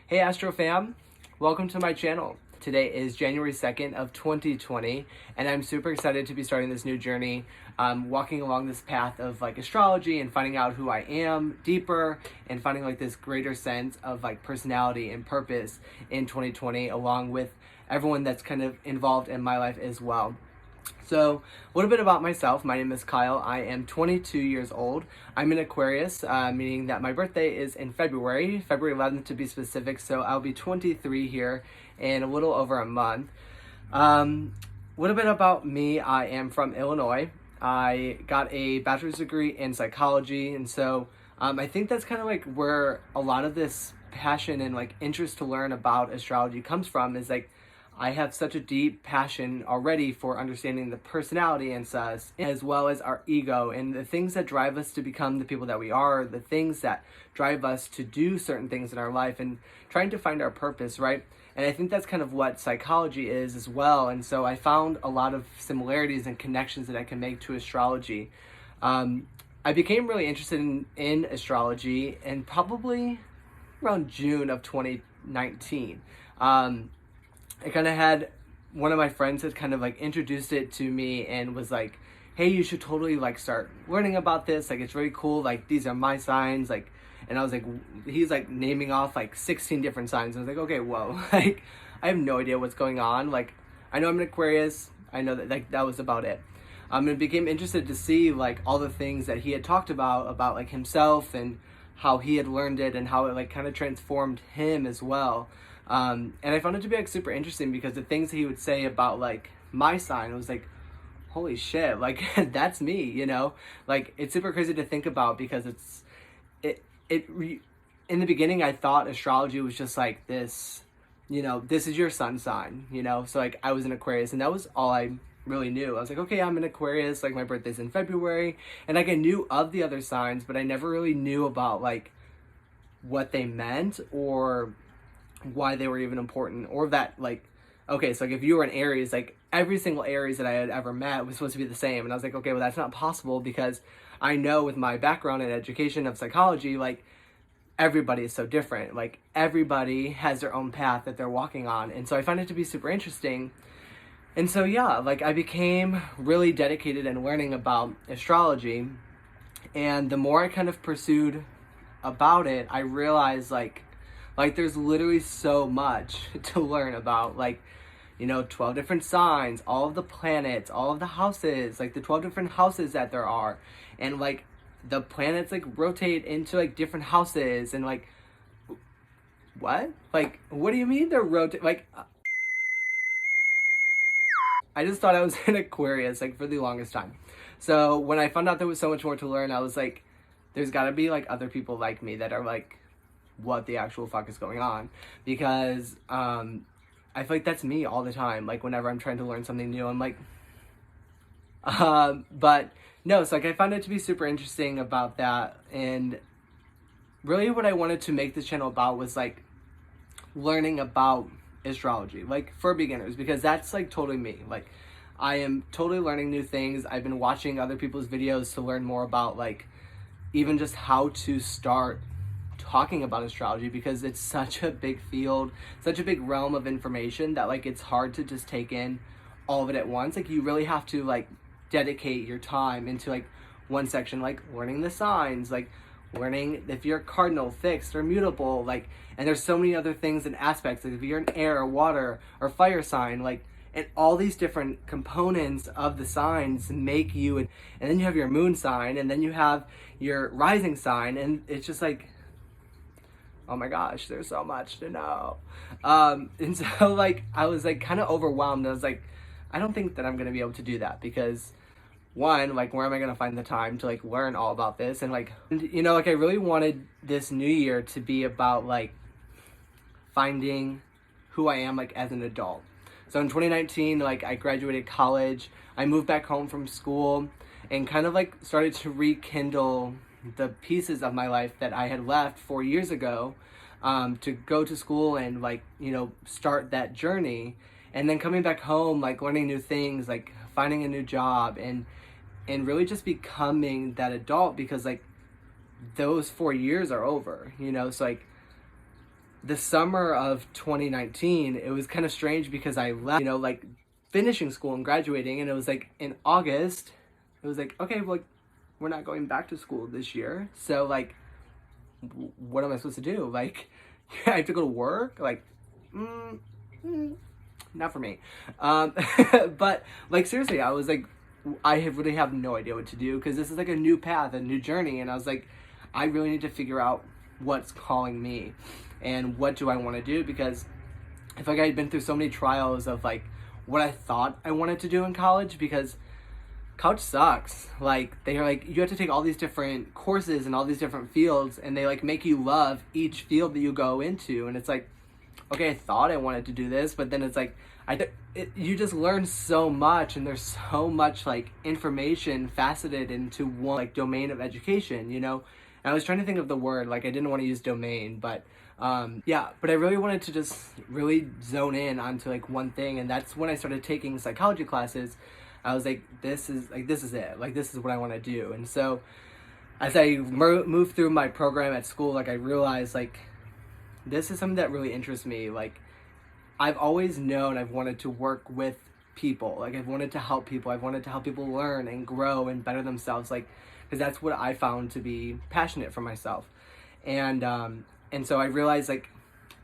Hey Astro fam, welcome to my channel. Today is January 2nd of 2020 and I'm super excited to be starting this new journey, walking along this path of like astrology and finding out who I am deeper and finding like this greater sense of like personality and purpose in 2020 along with everyone that's kind of involved in my life as well. So, a little bit about myself. My name is Kyle. I am 22 years old. I'm an Aquarius, meaning that my birthday is in February 11th to be specific. So, I'll be 23 here in a little over a month. A little bit about me. I am from Illinois. I got a bachelor's degree in psychology, and so I think that's kind of like where a lot of this passion and like interest to learn about astrology comes from. Is like I have such a deep passion already for understanding the personality in us, as well as our ego and the things that drive us to become the people that we are, the things that drive us to do certain things in our life and trying to find our purpose, right? And I think that's kind of what psychology is as well. And so I found a lot of similarities and connections that I can make to astrology. I became really interested in astrology in probably around June of 2019. I kind of had one of my friends had kind of like introduced it to me and was like, hey, you should totally like start learning about this. Like, it's really cool. Like, these are my signs. Like, and I was like, he's like naming off like 16 different signs. I was like, okay, whoa. Like, I have no idea what's going on. Like, I know I'm an Aquarius. I know that like that was about it. And became interested to see like all the things that he had talked about like himself and how he had learned it and how it like kind of transformed him as well. And I found it to be like super interesting because the things that he would say about like my sign, was like, holy shit, like that's me, you know? Like, it's super crazy to think about because in the beginning I thought astrology was just like this, you know, this is your sun sign, you know? So like I was an Aquarius and that was all I really knew. I was like, okay, I'm an Aquarius, like my birthday's in February, and like I knew of the other signs, but I never really knew about like what they meant or why they were even important, or that like, okay, so like if you were an Aries, like every single Aries that I had ever met was supposed to be the same, and I was like, okay, well that's not possible because I know with my background in education of psychology, like everybody is so different, like everybody has their own path that they're walking on, and so I find it to be super interesting. And so yeah, like I became really dedicated in learning about astrology, and the more I kind of pursued about it, I realized like there's literally so much to learn about, like, you know, 12 different signs, all of the planets, all of the houses, like the 12 different houses that there are, and like the planets like rotate into like different houses, and like, what? Like, what do you mean they're rotate? Like, I just thought I was an Aquarius like for the longest time. So when I found out there was so much more to learn, I was like, there's gotta be like other people like me that are like, what the actual fuck is going on, because I feel like that's me all the time. Like whenever I'm trying to learn something new, I'm like, but no, so like I found it to be super interesting about that, and really what I wanted to make this channel about was like learning about astrology, like for beginners, because that's like totally me. Like I am totally learning new things. I've been watching other people's videos to learn more about like even just how to start talking about astrology, because it's such a big field, such a big realm of information that like it's hard to just take in all of it at once. Like you really have to like dedicate your time into like one section, like learning the signs, like learning if you're cardinal, fixed, or mutable, like, and there's so many other things and aspects, like if you're an air or water or fire sign, like, and all these different components of the signs make you, and then you have your moon sign, and then you have your rising sign, and it's just like, oh my gosh, there's so much to know. And so like I was like kind of overwhelmed. I was like, I don't think that I'm gonna be able to do that, because one, like where am I gonna find the time to like learn all about this? And like, you know, like I really wanted this new year to be about like finding who I am like as an adult. So in 2019, like I graduated college, I moved back home from school, and kind of like started to rekindle the pieces of my life that I had left 4 years ago, to go to school and like, you know, start that journey. And then coming back home, like learning new things, like finding a new job, and really just becoming that adult, because like those 4 years are over, you know? So like the summer of 2019, it was kind of strange because I left, like finishing school and graduating, and it was like in August, it was like, okay, well, like, we're not going back to school this year. So like, what am I supposed to do? Like, I have to go to work? Like, not for me. But like, seriously, I was like, really have no idea what to do, because this is like a new path, a new journey. And I was like, I really need to figure out what's calling me and what do I want to do, because I feel like I had been through so many trials of like what I thought I wanted to do in college, because college sucks. Like, they're like, you have to take all these different courses and all these different fields, and they like make you love each field that you go into. And it's like, okay, I thought I wanted to do this, but then it's like, you just learn so much, and there's so much like information faceted into one like domain of education, And I was trying to think of the word, like I didn't want to use domain, but yeah, but I really wanted to just really zone in onto like one thing. And that's when I started taking psychology classes. I was like, this is it. Like, this is what I want to do. And so as I moved through my program at school, like I realized like, this is something that really interests me. Like, I've always known I've wanted to work with people. Like, I've wanted to help people. I've wanted to help people learn and grow and better themselves. Like, because that's what I found to be passionate for myself. And so I realized like,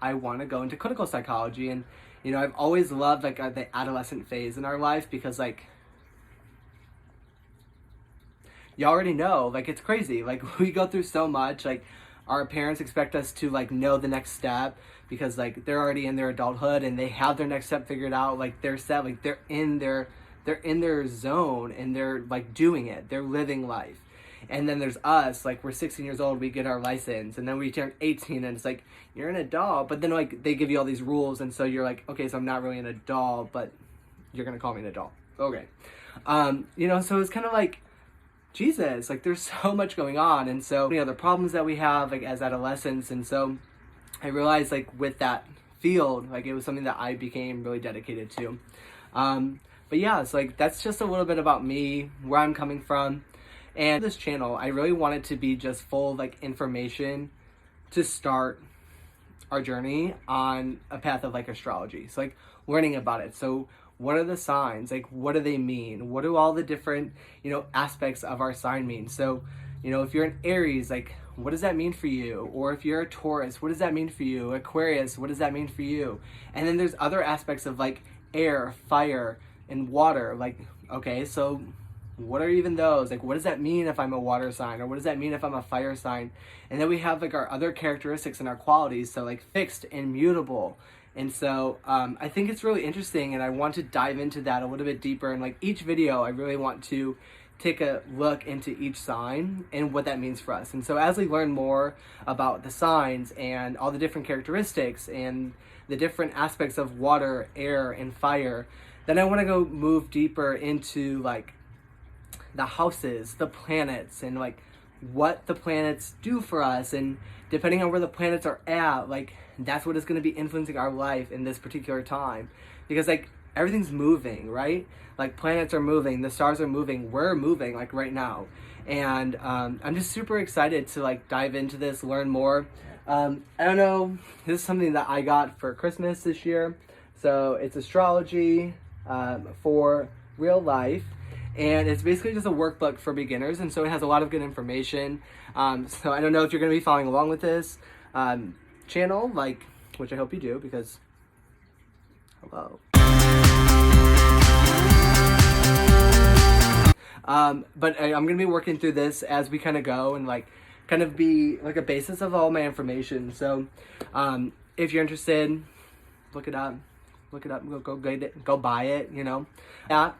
I want to go into clinical psychology. And, I've always loved like the adolescent phase in our life, because like, you already know, like, it's crazy. Like, we go through so much. Like, our parents expect us to like know the next step, because like they're already in their adulthood and they have their next step figured out. Like, they're set, like they're in their zone, and they're like doing it. They're living life. And then there's us, like we're 16 years old, we get our license, and then we turn 18, and it's like, you're an adult, but then like they give you all these rules, and so you're like, okay, so I'm not really an adult, but you're gonna call me an adult. Okay. So it's kind of like, Jesus, like there's so much going on, and so many other problems that we have like as adolescents. And so I realized like with that field, like it was something that I became really dedicated to. But yeah, it's like, that's just a little bit about me, where I'm coming from. And this channel, I really want it to be just full of like information to start our journey on a path of like astrology. So like learning about it. So what are the signs? Like, what do they mean? What do all the different, aspects of our sign mean? So, if you're an Aries, like, what does that mean for you? Or if you're a Taurus, what does that mean for you? Aquarius, what does that mean for you? And then there's other aspects of like air, fire, and water. Like, okay, so what are even those? Like, what does that mean if I'm a water sign? Or what does that mean if I'm a fire sign? And then we have like our other characteristics and our qualities. So like fixed and mutable. And so I think it's really interesting, and I want to dive into that a little bit deeper. And like each video, I really want to take a look into each sign and what that means for us. And so as we learn more about the signs and all the different characteristics and the different aspects of water, air, and fire, then I want to go move deeper into like the houses, the planets, and like what the planets do for us. And depending on where the planets are at, like that's what is going to be influencing our life in this particular time, because like everything's moving, right? Like planets are moving, the stars are moving, we're moving like right now. And I'm just super excited to like dive into this, learn more. I don't know, this is something that I got for Christmas this year. So it's astrology for real life. And it's basically just a workbook for beginners, and so it has a lot of good information. So I don't know if you're going to be following along with this channel, like, which I hope you do, because hello. But I'm going to be working through this as we kind of go, and like kind of be like a basis of all my information. So if you're interested, look it up, go get it, go buy it, Yeah.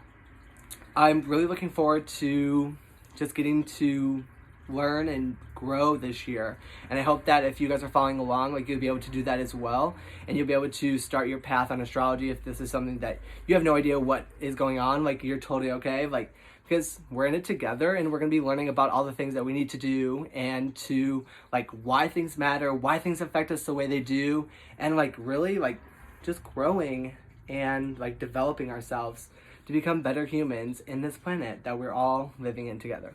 I'm really looking forward to just getting to learn and grow this year. And I hope that if you guys are following along, like you'll be able to do that as well. And you'll be able to start your path on astrology if this is something that you have no idea what is going on. Like, you're totally okay. Like, because we're in it together, and we're going to be learning about all the things that we need to do, and to like why things matter, why things affect us the way they do, and like really like just growing and like developing ourselves to become better humans in this planet that we're all living in together.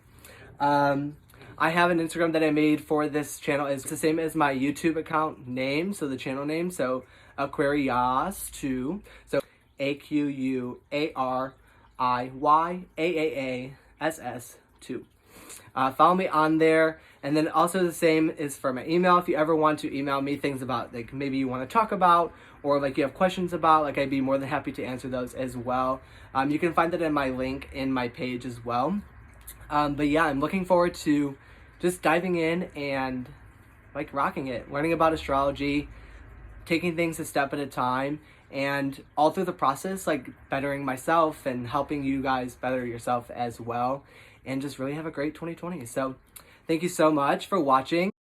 I have an Instagram that I made for this channel. It's the same as my YouTube account name, so the channel name, so Aquariyass2. So AQUARIYAAASS2. Follow me on there, and then also the same is for my email. If you ever want to email me things about, like, maybe you want to talk about, or like you have questions about, like, I'd be more than happy to answer those as well. You can find that in my link in my page as well. But yeah, I'm looking forward to just diving in and like rocking it, learning about astrology, taking things a step at a time, and all through the process, like bettering myself and helping you guys better yourself as well, and just really have a great 2020. So thank you so much for watching.